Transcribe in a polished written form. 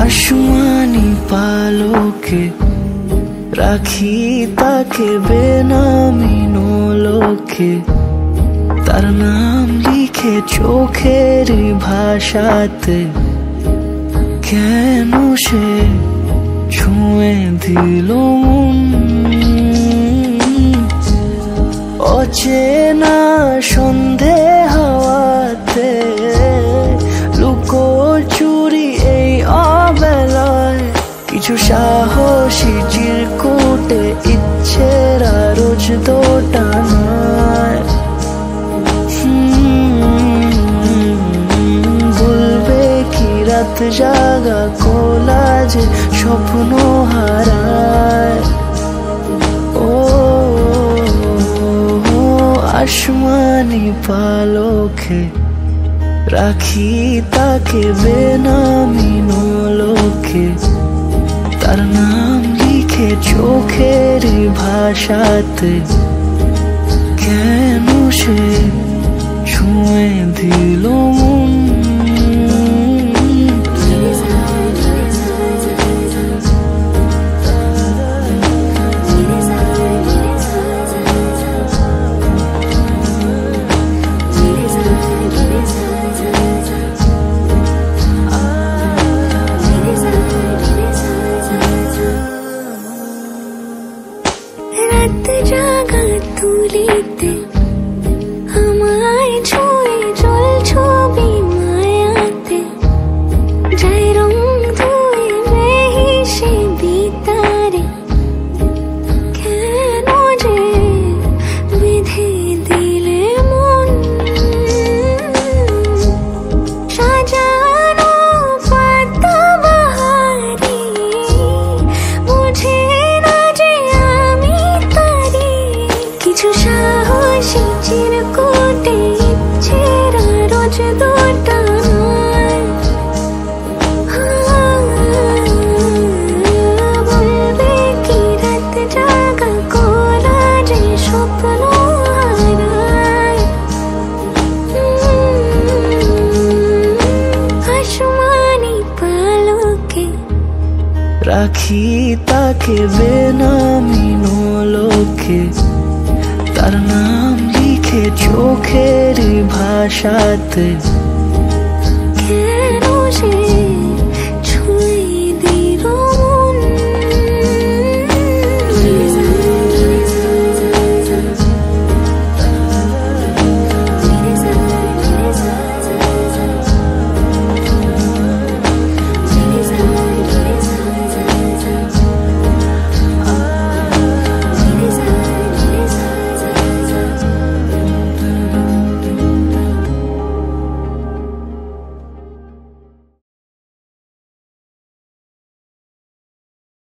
আসমানি পালকে রাখি তাকে বেনামি নোলকে, তার নাম লিখে চোখের ভাষাতে। কেন সে ছুঁয়ে দিল মন, অচেনা সন্ধে হাওয়াতে, লুকোচুরি এই অবেলায়। কিছু সাহসী চিরকুটে ইচ্ছের রোজ দোটানায়। বলবে কি রাত জাগা কোলাজে স্বপ্ন হারায়। ও আসমানি পালকে রাখি তাকে বেনামি নোলকে, তার নাম লিখে চোখের ভাষাতে। কেন সে ছুঁয়ে দিল মন, রাত জাগা তুলিতে আমায় ছুঁয়ে জল ছবি মায়াতে। যাই রং ধুয়ে মেহিসে বিতারে, কেন যে বেঁধে দিলে মন। সাজানো পাতা বাহারি বুঝে না যে আমি তারি। কিছু সাহসী চিরকুটে ইচ্ছের রোজ দোটানায়। বলবে কি রাত জাগা কোলাজে স্বপ্ন হারায়। আসমানি পালকে রাখি তাকে বেনামি নোলকে, তার নাম লিখে চোখের ভাষাতে। কেন সে